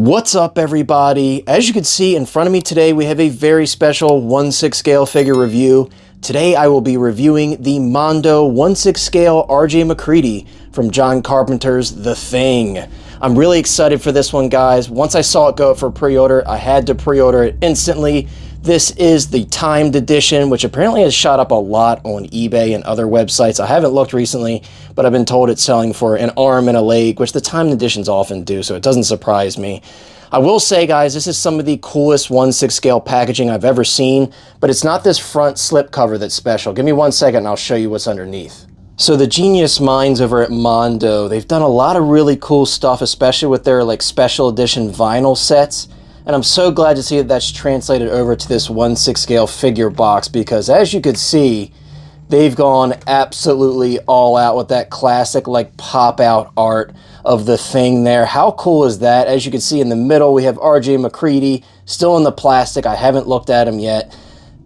What's up, everybody? As you can see in front of me today, we have a very special 1/6 scale figure review. Today I will be reviewing the Mondo 1/6 scale RJ MacReady from John Carpenter's The Thing. I'm really excited for this one, guys. Once I saw it go up for pre-order, I had to pre-order it instantly. This is the timed edition, which apparently has shot up a lot on eBay and other websites. I haven't looked recently, but I've been told it's selling for an arm and a leg, which the timed editions often do, so it doesn't surprise me. I will say, guys, this is some of the coolest 1/6 scale packaging I've ever seen, but it's not this front slip cover that's special. Give me 1 second and I'll show you what's underneath. So the genius minds over at Mondo, they've done a lot of really cool stuff, especially with their special edition vinyl sets. And I'm so glad to see that that's translated over to this 1/6 scale figure box, because as you could see, they've gone absolutely all out with that classic pop out art of The Thing there. How cool is that? As you can see in the middle, we have RJ MacReady still in the plastic. I haven't looked at him yet.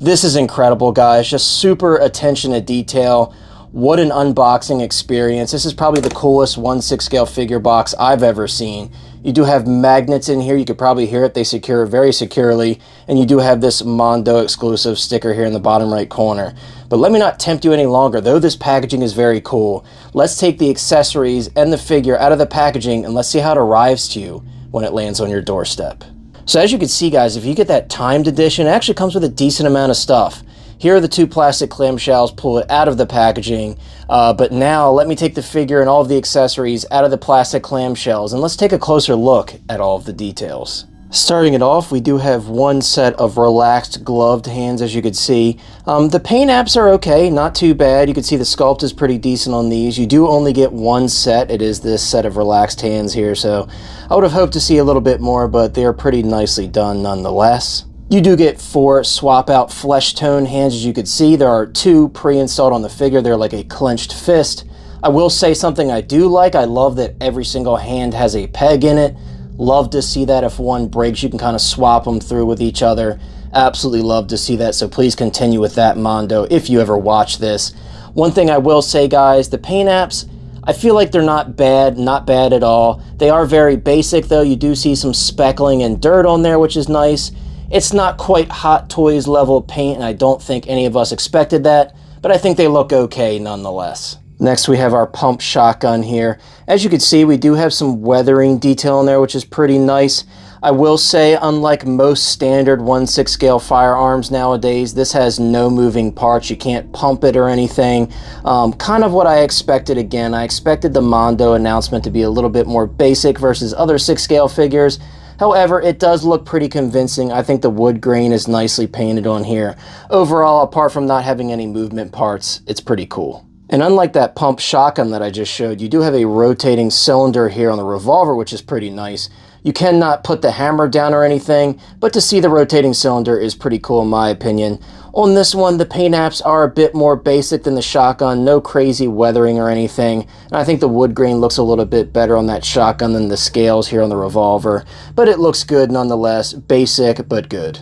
This is incredible, guys. Just super attention to detail. What an unboxing experience. This is probably the coolest 1/6 scale figure box I've ever seen. You do have magnets in here. You could probably hear it. They secure very securely. And you do have this Mondo exclusive sticker here in the bottom right corner. But let me not tempt you any longer, though this packaging is very cool. Let's take the accessories and the figure out of the packaging and let's see how it arrives to you when it lands on your doorstep. So as you can see, guys, if you get that timed edition, it actually comes with a decent amount of stuff. Here are the two plastic clamshells, pull it out of the packaging. But now let me take the figure and all of the accessories out of the plastic clamshells and let's take a closer look at all of the details. Starting it off, we do have one set of relaxed gloved hands, as you can see. The paint apps are okay, not too bad. You can see the sculpt is pretty decent on these. You do only get one set. It is this set of relaxed hands here, so I would have hoped to see a little bit more, but they are pretty nicely done nonetheless. You do get 4 swap out flesh tone hands. As you can see, there are 2 pre-installed on the figure. They're like a clenched fist. I will say something I do like. I love that every single hand has a peg in it. Love to see that. If one breaks, you can kind of swap them through with each other. Absolutely love to see that, so please continue with that, Mondo, if you ever watch this. One thing I will say, guys, the paint apps, I feel like they're not bad at all. They are very basic, though. You do see some speckling and dirt on there, which is nice. It's not quite Hot Toys level paint, and I don't think any of us expected that, but I think they look okay nonetheless. Next, we have our pump shotgun here. As you can see, we do have some weathering detail in there, which is pretty nice. I will say, unlike most standard 1/6 scale firearms nowadays, this has no moving parts. You can't pump it or anything. Kind of what I expected again. I expected the Mondo announcement to be a little bit more basic versus other 6 scale figures. However, it does look pretty convincing. I think the wood grain is nicely painted on here. Overall, apart from not having any movement parts, it's pretty cool. And unlike that pump shotgun that I just showed, you do have a rotating cylinder here on the Revolver, which is pretty nice. You cannot put the hammer down or anything, but to see the rotating cylinder is pretty cool in my opinion. On this one, the paint apps are a bit more basic than the shotgun, no crazy weathering or anything. And I think the wood grain looks a little bit better on that shotgun than the scales here on the Revolver. But it looks good nonetheless, basic but good.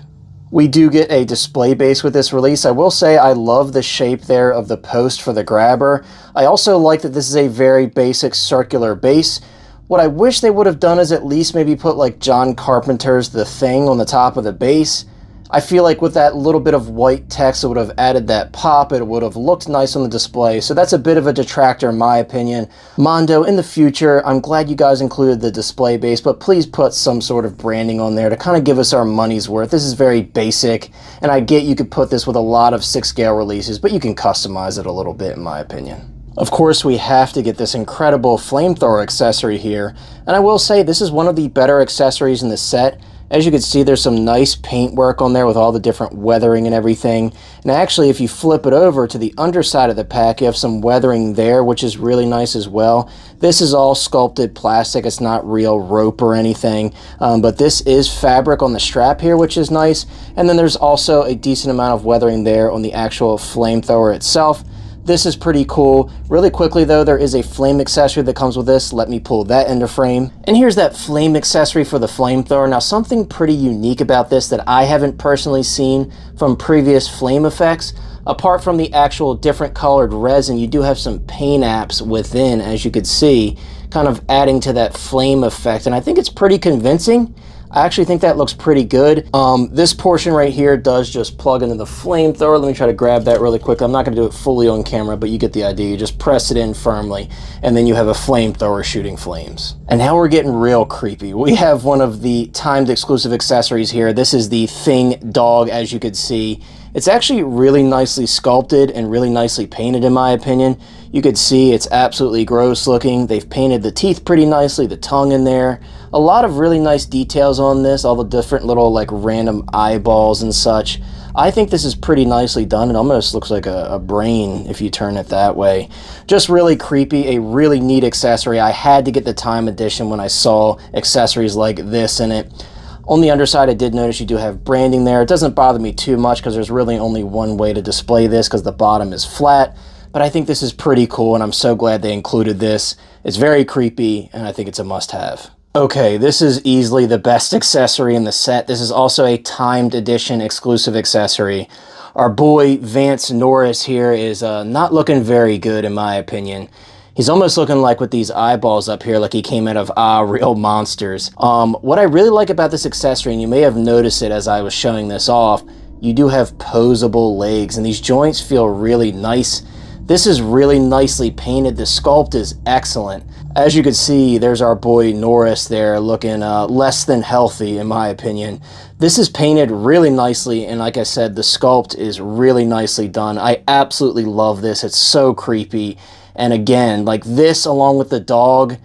We do get a display base with this release. I will say I love the shape there of the post for the grabber. I also like that this is a very basic circular base. What I wish they would have done is at least maybe put John Carpenter's The Thing on the top of the base. I feel like with that little bit of white text, it would have added that pop. It would have looked nice on the display. So that's a bit of a detractor in my opinion. Mondo, in the future, I'm glad you guys included the display base, but please put some sort of branding on there to kind of give us our money's worth. This is very basic, and I get you could put this with a lot of 6 scale releases, but you can customize it a little bit in my opinion. Of course, we have to get this incredible flamethrower accessory here, and I will say this is one of the better accessories in the set. As you can see, there's some nice paint work on there with all the different weathering and everything. And actually, if you flip it over to the underside of the pack, you have some weathering there, which is really nice as well. This is all sculpted plastic. It's not real rope or anything, but this is fabric on the strap here, which is nice. And then there's also a decent amount of weathering there on the actual flamethrower itself. This is pretty cool. Really quickly though, there is a flame accessory that comes with this. Let me pull that into frame. And here's that flame accessory for the flamethrower. Now, something pretty unique about this that I haven't personally seen from previous flame effects, apart from the actual different colored resin, you do have some paint apps within, as you could see, kind of adding to that flame effect, and I think it's pretty convincing. I actually think that looks pretty good. This portion right here does just plug into the flamethrower. Let me try to grab that really quick. I'm not going to do it fully on camera, but you get the idea. You just press it in firmly, and then you have a flamethrower shooting flames. And now we're getting real creepy. We have one of the timed exclusive accessories here. This is the Thing dog, as you could see. It's actually really nicely sculpted and really nicely painted, in my opinion. You could see it's absolutely gross looking. They've painted the teeth pretty nicely, the tongue in there. A lot of really nice details on this, all the different little like random eyeballs and such. I think this is pretty nicely done. It almost looks like a brain if you turn it that way. Just really creepy, a really neat accessory. I had to get the time edition when I saw accessories like this in it. On the underside, I did notice you do have branding there. It doesn't bother me too much because there's really only one way to display this because the bottom is flat. But I think this is pretty cool, and I'm so glad they included this. It's very creepy, and I think it's a must-have. Okay, this is easily the best accessory in the set. This is also a timed edition exclusive accessory. Our boy Vance Norris here is not looking very good, in my opinion. He's almost looking like with these eyeballs up here, like he came out of Real Monsters. What I really like about this accessory, and you may have noticed it as I was showing this off, you do have posable legs, and these joints feel really nice. This is really nicely painted. The sculpt is excellent. As you can see, there's our boy Norris there looking less than healthy, in my opinion. This is painted really nicely, and like I said, the sculpt is really nicely done. I absolutely love this. It's so creepy. And again, like this along with the dog,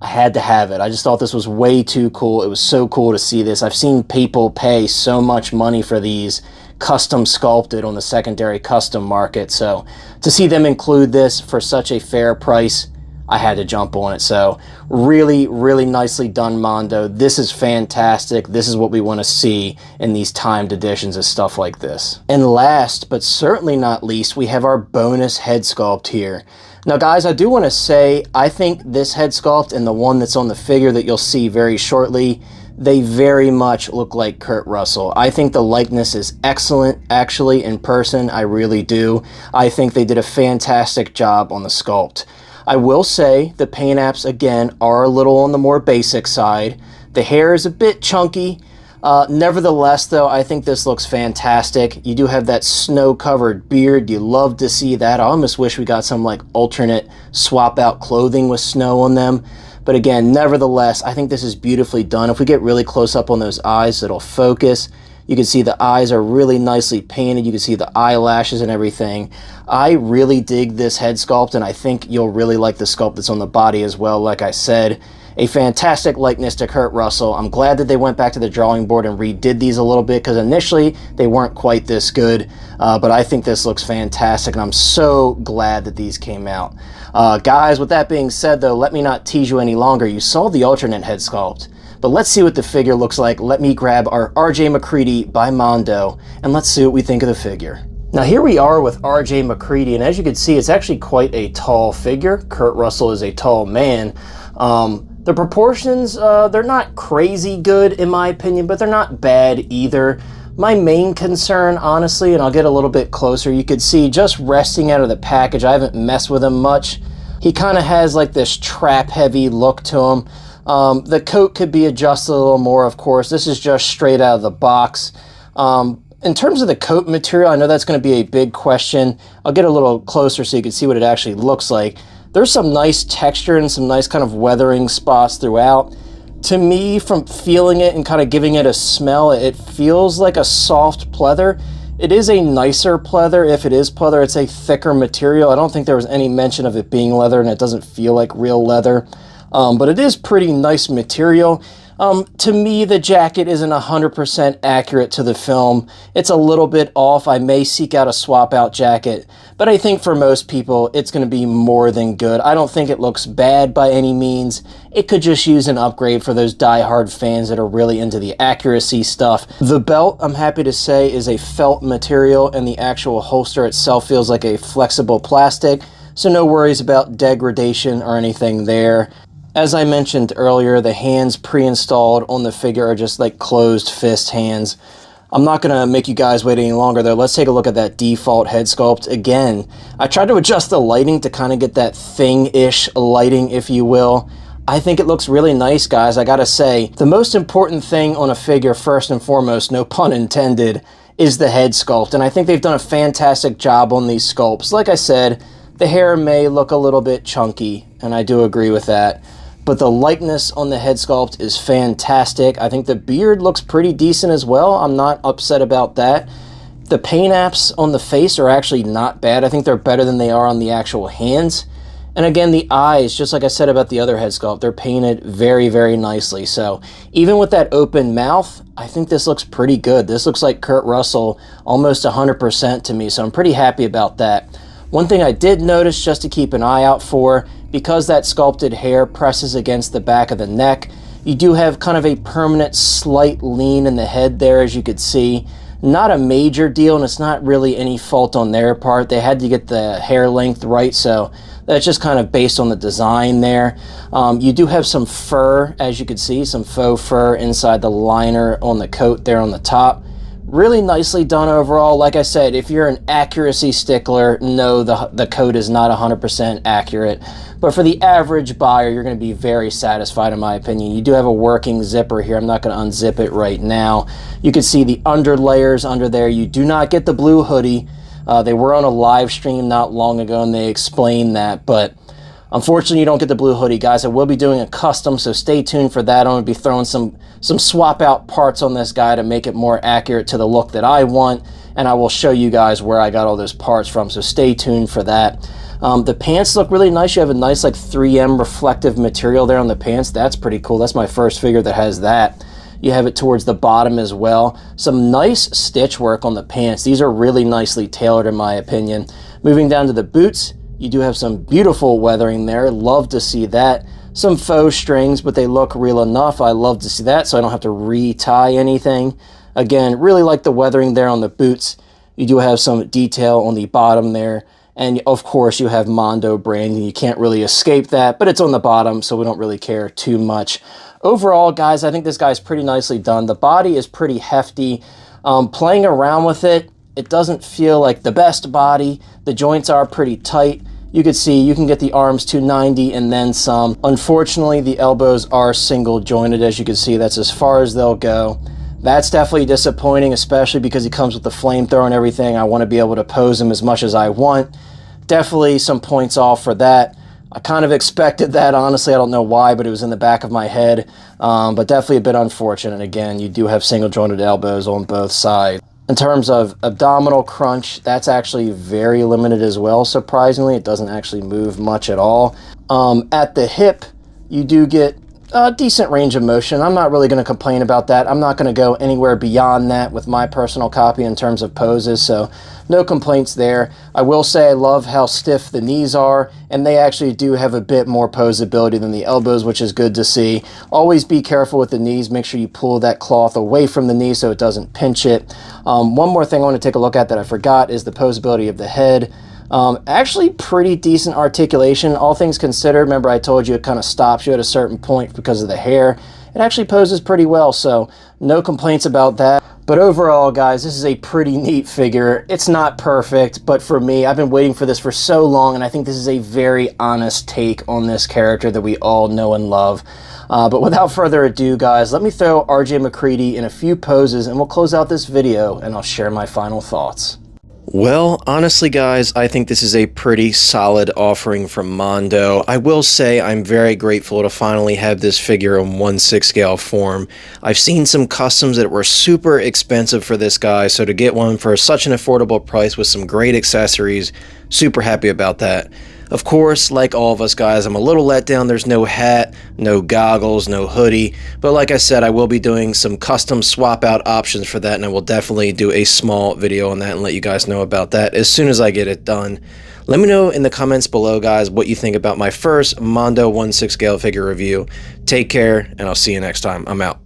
I had to have it. I just thought this was way too cool. It was so cool to see this. I've seen people pay so much money for these custom sculpted on the secondary custom market. So to see them include this for such a fair price, I had to jump on it. So really, really nicely done, Mondo. This is fantastic. This is what we want to see in these timed editions of stuff like this. And last, but certainly not least, we have our bonus head sculpt here. Now guys, I do want to say, I think this head sculpt and the one that's on the figure that you'll see very shortly, they very much look like Kurt Russell. I think the likeness is excellent, actually, in person. I really do. I think they did a fantastic job on the sculpt. I will say the paint apps, again, are a little on the more basic side. The hair is a bit chunky. Nevertheless, though, I think this looks fantastic. You do have that snow-covered beard. You love to see that. I almost wish we got some like alternate swap-out clothing with snow on them. But again, nevertheless, I think this is beautifully done. If we get really close up on those eyes, it'll focus. You can see the eyes are really nicely painted. You can see the eyelashes and everything. I really dig this head sculpt, and I think you'll really like the sculpt that's on the body as well. Like I said, a fantastic likeness to Kurt Russell. I'm glad that they went back to the drawing board and redid these a little bit, because initially they weren't quite this good, but I think this looks fantastic, and I'm so glad that these came out. Guys, with that being said, though, let me not tease you any longer. You saw the alternate head sculpt, but let's see what the figure looks like. Let me grab our RJ MacReady by Mondo, and let's see what we think of the figure. Now here we are with RJ MacReady, and as you can see, it's actually quite a tall figure. Kurt Russell is a tall man. The proportions, they're not crazy good in my opinion, but they're not bad either. My main concern, honestly, and I'll get a little bit closer, you could see just resting out of the package, I haven't messed with him much. He kind of has like this trap heavy look to him. The coat could be adjusted a little more, of course. This is just straight out of the box. In terms of the coat material, I know that's going to be a big question. I'll get a little closer so you can see what it actually looks like. There's some nice texture and some nice kind of weathering spots throughout. To me, from feeling it and kind of giving it a smell, it feels like a soft pleather. It is a nicer pleather. If it is pleather, it's a thicker material. I don't think there was any mention of it being leather, and it doesn't feel like real leather. But it is pretty nice material. To me, the jacket isn't 100% accurate to the film. It's a little bit off. I may seek out a swap out jacket, but I think for most people, it's going to be more than good. I don't think it looks bad by any means. It could just use an upgrade for those die-hard fans that are really into the accuracy stuff. The belt, I'm happy to say, is a felt material, and the actual holster itself feels like a flexible plastic, so no worries about degradation or anything there. As I mentioned earlier, the hands pre-installed on the figure are just like closed fist hands. I'm not going to make you guys wait any longer though. Let's take a look at that default head sculpt. Again, I tried to adjust the lighting to kind of get that thing-ish lighting, if you will. I think it looks really nice, guys. I gotta say, the most important thing on a figure, first and foremost, no pun intended, is the head sculpt. And I think they've done a fantastic job on these sculpts. Like I said, the hair may look a little bit chunky, and I do agree with that. But the likeness on the head sculpt is fantastic. I think the beard looks pretty decent as well. I'm not upset about that. The paint apps on the face are actually not bad. I think they're better than they are on the actual hands. And again, the eyes, just like I said about the other head sculpt, they're painted very, very nicely. So even with that open mouth, I think this looks pretty good. This looks like Kurt Russell almost 100% to me, so I'm pretty happy about that. One thing I did notice just to keep an eye out for, because that sculpted hair presses against the back of the neck, you do have kind of a permanent slight lean in the head there, as you could see. Not a major deal, and it's not really any fault on their part. They had to get the hair length right, so that's just kind of based on the design there. You do have some fur, as you can see, some faux fur inside the liner on the coat there on the top. Really nicely done overall. Like I said, if you're an accuracy stickler, no, the coat is not 100% accurate. But for the average buyer, you're going to be very satisfied in my opinion. You do have a working zipper here. I'm not going to unzip it right now. You can see the under layers under there. You do not get the blue hoodie. They were on a live stream not long ago and they explained that, but unfortunately you don't get the blue hoodie, guys. I will be doing a custom, so stay tuned for that. I'm going to be throwing some swap out parts on this guy to make it more accurate to the look that I want, and I will show you guys where I got all those parts from, so stay tuned for that. The pants look really nice. You have a nice like 3M reflective material there on the pants. That's pretty cool. That's my first figure that has that. You have it towards the bottom as well. Some nice stitch work on the pants. These are really nicely tailored in my opinion. Moving down to the boots, you do have some beautiful weathering there. Love to see that. Some faux strings, but they look real enough. I love to see that, so I don't have to re-tie anything. Again, really like the weathering there on the boots. You do have some detail on the bottom there. And of course you have Mondo branding. You can't really escape that, but it's on the bottom, so we don't really care too much. Overall, guys, I think this guy's pretty nicely done. The body is pretty hefty. Playing around with it, it doesn't feel like the best body. The joints are pretty tight. You can see you can get the arms 290 and then some. Unfortunately, the elbows are single jointed, as you can see. That's as far as they'll go. That's definitely disappointing, especially because he comes with the flamethrower and everything. I want to be able to pose him as much as I want. Definitely some points off for that. I kind of expected that, honestly. I don't know why, but it was in the back of my head. But definitely a bit unfortunate. Again, you do have single jointed elbows on both sides. In terms of abdominal crunch, that's actually very limited as well, surprisingly. It doesn't actually move much at all. At the hip, you do get a decent range of motion. I'm not really going to complain about that. I'm not going to go anywhere beyond that with my personal copy in terms of poses, so no complaints there. I will say I love how stiff the knees are, and they actually do have a bit more posability than the elbows, which is good to see. Always be careful with the knees. Make sure you pull that cloth away from the knee so it doesn't pinch it. One more thing I want to take a look at that I forgot is the posability of the head. Actually pretty decent articulation, all things considered. Remember I told you it kind of stops you at a certain point because of the hair. It actually poses pretty well, so no complaints about that. But overall, guys, this is a pretty neat figure. It's not perfect, but for me, I've been waiting for this for so long, and I think this is a very honest take on this character that we all know and love. But without further ado, guys, let me throw RJ MacReady in a few poses, and we'll close out this video, and I'll share my final thoughts. Well, honestly, guys, I think this is a pretty solid offering from Mondo. I will say I'm very grateful to finally have this figure in 1/6 scale form. I've seen some customs that were super expensive for this guy, so to get one for such an affordable price with some great accessories, super happy about that. Of course, like all of us guys, I'm a little let down. There's no hat, no goggles, no hoodie. But like I said, I will be doing some custom swap out options for that, and I will definitely do a small video on that and let you guys know about that as soon as I get it done. Let me know in the comments below, guys, what you think about my first Mondo 1/6 scale figure review. Take care, and I'll see you next time. I'm out.